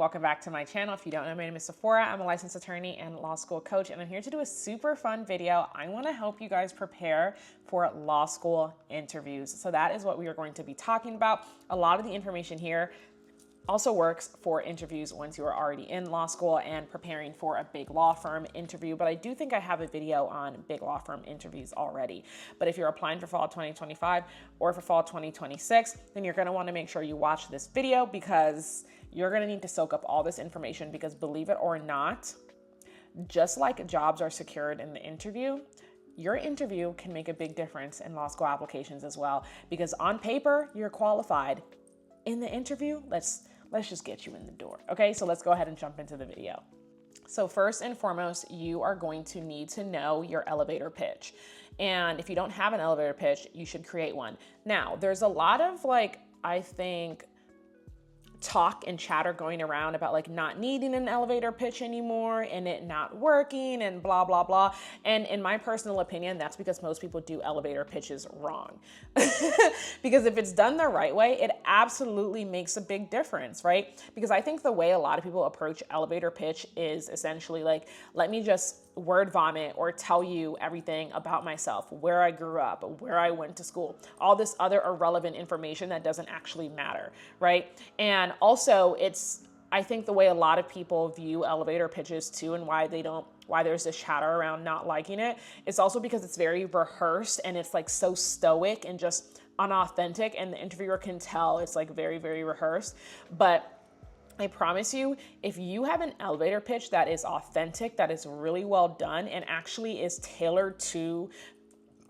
welcome back to my channel. If you don't know, my name is Sephora. I'm a licensed attorney and law school coach, and I'm here to do a super fun video. I want to help you guys prepare for law school interviews. So that is what we are going to be talking about. A lot of the information here also works for interviews once you are already in law school and preparing for a big law firm interview. But I do think I have a video on big law firm interviews already. But if you're applying for fall 2025 or for fall 2026, then you're gonna wanna make sure you watch this video because you're gonna need to soak up all this information, because believe it or not, just like jobs are secured in the interview, your interview can make a big difference in law school applications as well. Because on paper, you're qualified. In the interview, let's just get you in the door. Okay, so let's go ahead and jump into the video. So first and foremost, you are going to need to know your elevator pitch. And if you don't have an elevator pitch, you should create one. Now, there's a lot of I think, talk and chatter going around about not needing an elevator pitch anymore and it not working and blah, blah, blah. And in my personal opinion, that's because most people do elevator pitches wrong. Because if it's done the right way, it absolutely makes a big difference, right? Because I think the way a lot of people approach elevator pitch is essentially let me just word vomit or tell you everything about myself, where I grew up, where I went to school, all this other irrelevant information that doesn't actually matter, right? And also I think the way a lot of people view elevator pitches too, and why there's this chatter around not liking it, it's also because it's very rehearsed and it's so stoic and just unauthentic, and the interviewer can tell it's very, very rehearsed. But I promise you, if you have an elevator pitch that is authentic, that is really well done, and actually is tailored to,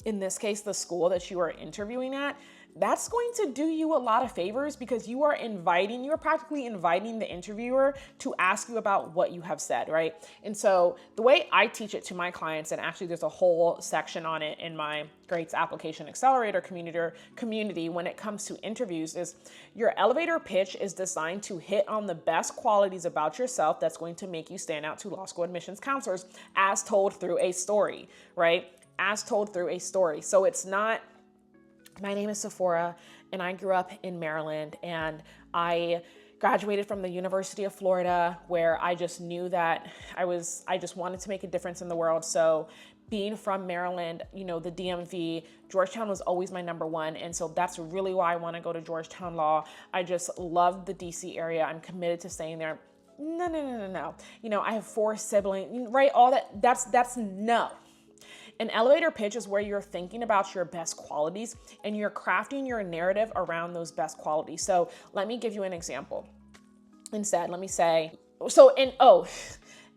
in this case, the school that you are interviewing at, that's going to do you a lot of favors, because you are practically inviting the interviewer to ask you about what you have said, right? And so the way I teach it to my clients, and actually there's a whole section on it in my Greats Application Accelerator community when it comes to interviews, is your elevator pitch is designed to hit on the best qualities about yourself that's going to make you stand out to law school admissions counselors as told through a story, right? As told through a story. So it's not, my name is Sephora and I grew up in Maryland and I graduated from the University of Florida, where I just knew that I just wanted to make a difference in the world. So being from Maryland, the DMV, Georgetown was always my number one. And so that's really why I want to go to Georgetown Law. I just love the DC area. I'm committed to staying there. No. I have 4 siblings, right? All that's no. An elevator pitch is where you're thinking about your best qualities and you're crafting your narrative around those best qualities. So let me give you an example. Instead, let me say,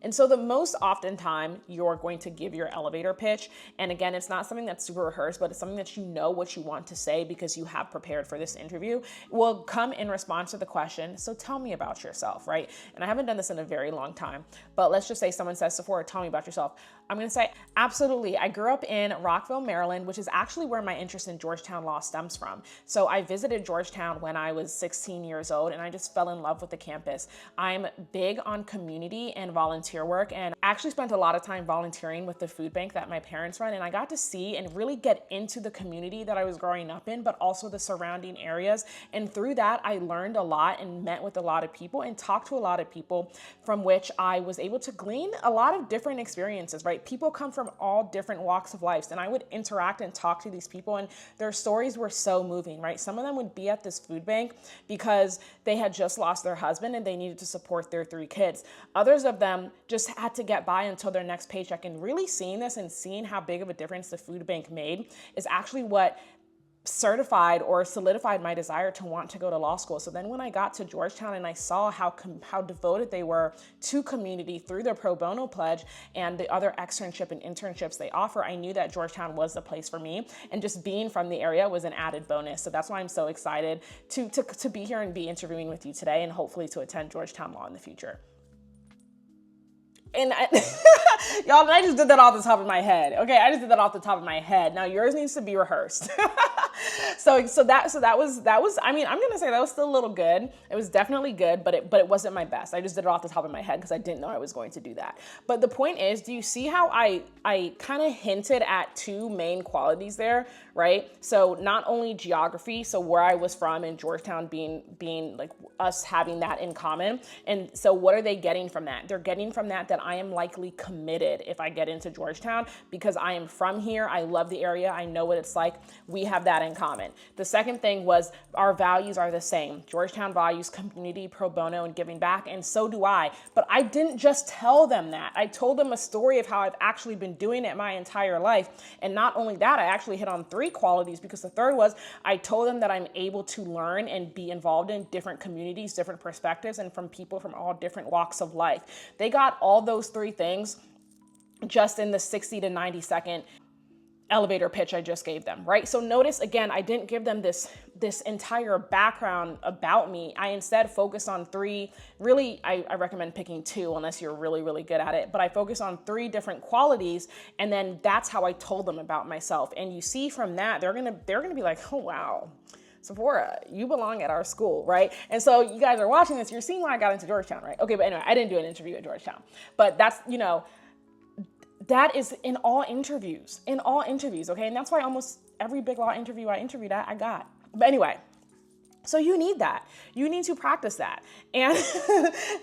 and so the most often time you're going to give your elevator pitch, and again, it's not something that's super rehearsed, but it's something that you know what you want to say because you have prepared for this interview, will come in response to the question, so tell me about yourself, right? And I haven't done this in a very long time, but let's just say someone says, Sephora, tell me about yourself. I'm gonna say, absolutely. I grew up in Rockville, Maryland, which is actually where my interest in Georgetown Law stems from. So I visited Georgetown when I was 16 years old, and I just fell in love with the campus. I'm big on community and volunteer work, and I actually spent a lot of time volunteering with the food bank that my parents run, and I got to see and really get into the community that I was growing up in, but also the surrounding areas. And through that, I learned a lot and met with a lot of people and talked to a lot of people, from which I was able to glean a lot of different experiences, right? People come from all different walks of life, and I would interact and talk to these people, and their stories were so moving, right? Some of them would be at this food bank because they had just lost their husband and they needed to support their 3 kids. Others of them just had to get by until their next paycheck, and really seeing this and seeing how big of a difference the food bank made is actually what certified or solidified my desire to want to go to law school. So then when I got to Georgetown and I saw how devoted they were to community through their pro bono pledge and the other externship and internships they offer, I knew that Georgetown was the place for me, and just being from the area was an added bonus. So that's why I'm so excited to be here and be interviewing with you today, and hopefully to attend Georgetown Law in the future. And y'all, I just did that off the top of my head. Okay, I just did that off the top of my head. Now yours needs to be rehearsed. That was, I mean, I'm going to say that was still a little good. It was definitely good, but it wasn't my best. I just did it off the top of my head because I didn't know I was going to do that. But the point is, do you see how I kind of hinted at two main qualities there, right? So not only geography, so where I was from in Georgetown being like us having that in common. And so what are they getting from that? They're getting from that I am likely committed if I get into Georgetown because I am from here. I love the area. I know what it's like. We have that in common. The second thing was our values are the same. Georgetown values community, pro bono, and giving back, and so do I. But I didn't just tell them that. I told them a story of how I've actually been doing it my entire life. And not only that, I actually hit on three qualities because the third was I told them that I'm able to learn and be involved in different communities, different perspectives, and from people from all different walks of life. They got all those three things just in the 60 to 90 second elevator pitch I just gave them, right? So notice again, I didn't give them this entire background about me. I instead focused on three, really, I recommend picking two unless you're really, really good at it, but I focused on three different qualities, and then that's how I told them about myself. And you see from that, they're gonna be like, oh wow, Sephora, you belong at our school, right? And so you guys are watching this, you're seeing why I got into Georgetown, right? Okay, but anyway, I didn't do an interview at Georgetown, but that's, that is in all interviews, okay? And that's why almost every big law interview I interviewed at, I got. But anyway, so you need that. You need to practice that. And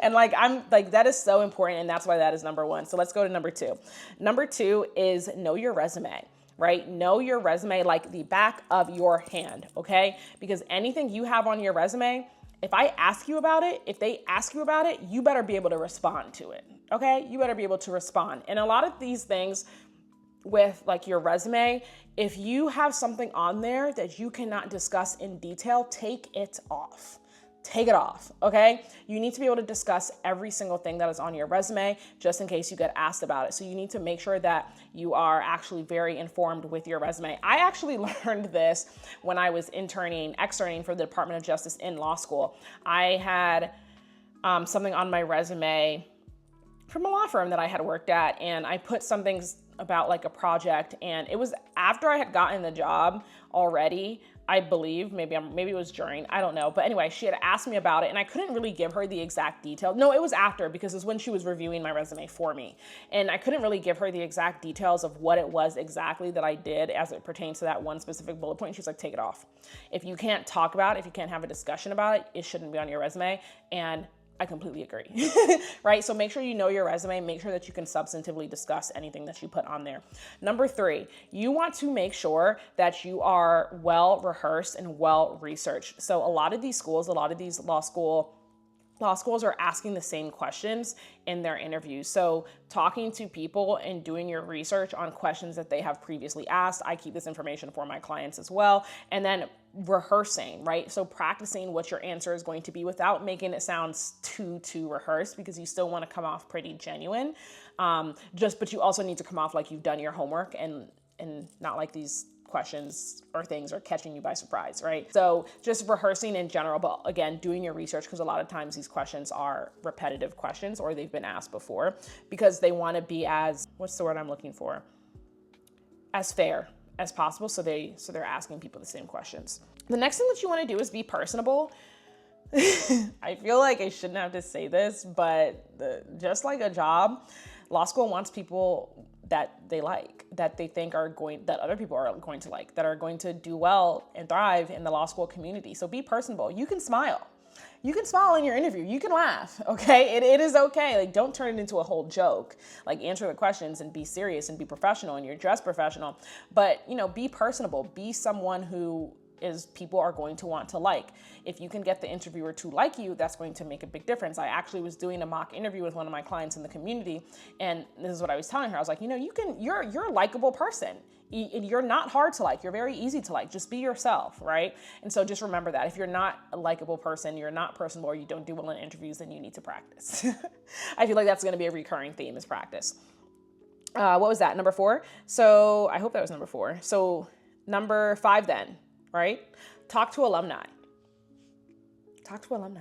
and that is so important, and that's why that is number one. So let's go to number two. Number two is know your resume, right? Know your resume like the back of your hand, okay? Because anything you have on your resume, if I ask you about it, if they ask you about it, you better be able to respond to it, okay? You better be able to respond. And a lot of these things with like your resume, if you have something on there that you cannot discuss in detail, take it off. Take it off, okay? You need to be able to discuss every single thing that is on your resume just in case you get asked about it. So you need to make sure that you are actually very informed with your resume. I actually learned this when I was externing for the Department of Justice in law school. I had something on my resume from a law firm that I had worked at, and I put something about like a project, and it was after I had gotten the job already, I believe, maybe it was during, I don't know. But anyway, she had asked me about it and I couldn't really give her the exact detail. No, it was after, because it was when she was reviewing my resume for me. And I couldn't really give her the exact details of what it was exactly that I did as it pertains to that one specific bullet point. She's like, take it off. If you can't talk about it, if you can't have a discussion about it, it shouldn't be on your resume. And I completely agree, right? So make sure you know your resume, make sure that you can substantively discuss anything that you put on there. Number three, you want to make sure that you are well rehearsed and well researched. So a lot of these schools, a lot of these law schools are asking the same questions in their interviews. So talking to people and doing your research on questions that they have previously asked. I keep this information for my clients as well. And then rehearsing, right? So practicing what your answer is going to be without making it sound too rehearsed, because you still want to come off pretty genuine. But you also need to come off like you've done your homework and not like these questions or things are catching you by surprise, right? So just rehearsing in general, but again, doing your research, because a lot of times these questions are repetitive questions or they've been asked before, because they want to be as, what's the word I'm looking for? As fair as possible. So they're asking people the same questions. The next thing that you want to do is be personable. I feel like I shouldn't have to say this, but just like a job, law school wants people that they like, that they think that other people are going to like, that are going to do well and thrive in the law school community. So be personable. You can smile. You can smile in your interview. You can laugh, okay? It is okay. Like, don't turn it into a whole joke. Like, answer the questions and be serious and be professional, and you're dressed professional. But, be personable. Be someone who people are going to want to like. If you can get the interviewer to like you, that's going to make a big difference. I actually was doing a mock interview with one of my clients in the community, and this is what I was telling her. I was like, you're a likable person. You're not hard to like. You're very easy to like. Just be yourself, right? And so just remember that. If you're not a likable person, you're not personable, or you don't do well in interviews, then you need to practice. I feel like that's going to be a recurring theme, is practice. What was that? Number 4? So I hope that was number 4. So number 5 then, right? Talk to alumni. Talk to alumni.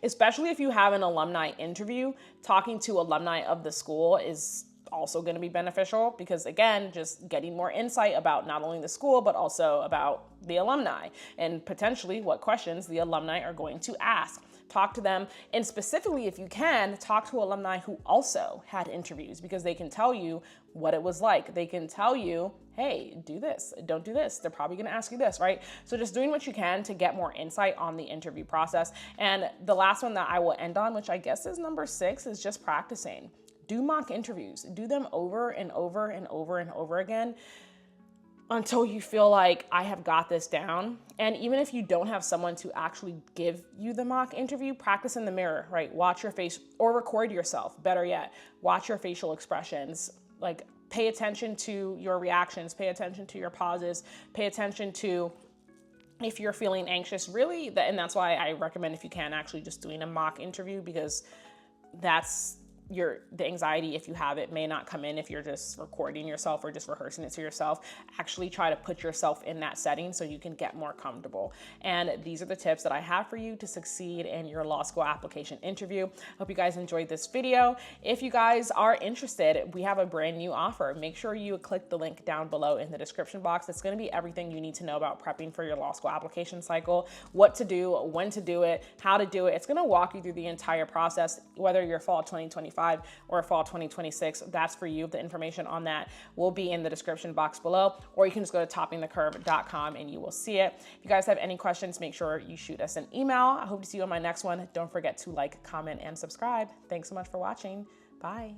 Especially if you have an alumni interview, talking to alumni of the school is also going to be beneficial because, again, just getting more insight about not only the school, but also about the alumni and potentially what questions the alumni are going to ask. Talk to them, and specifically, if you can, talk to alumni who also had interviews, because they can tell you what it was like. They can tell you, hey, do this, don't do this. They're probably gonna ask you this, right? So just doing what you can to get more insight on the interview process. And the last one that I will end on, which I guess is number 6, is just practicing. Do mock interviews. Do them over and over and over and over again until you feel like I have got this down. And even if you don't have someone to actually give you the mock interview, practice in the mirror, right? Watch your face, or record yourself. Better yet, watch your facial expressions. Like, pay attention to your reactions, pay attention to your pauses, pay attention to if you're feeling anxious, really. And that's why I recommend, if you can, actually just doing a mock interview, because that's the anxiety, if you have it, may not come in if you're just recording yourself or just rehearsing it to yourself. Actually try to put yourself in that setting so you can get more comfortable. And these are the tips that I have for you to succeed in your law school application interview. Hope you guys enjoyed this video. If you guys are interested, we have a brand new offer. Make sure you click the link down below in the description box. It's going to be everything you need to know about prepping for your law school application cycle, what to do, when to do it, how to do it. It's going to walk you through the entire process, whether you're fall 2025 or fall 2026. That's for you. The information on that will be in the description box below, or you can just go to toppingthecurve.com and you will see it. If you guys have any questions, make sure you shoot us an email. I hope to see you on my next one. Don't forget to like, comment, and subscribe. Thanks so much for watching. Bye.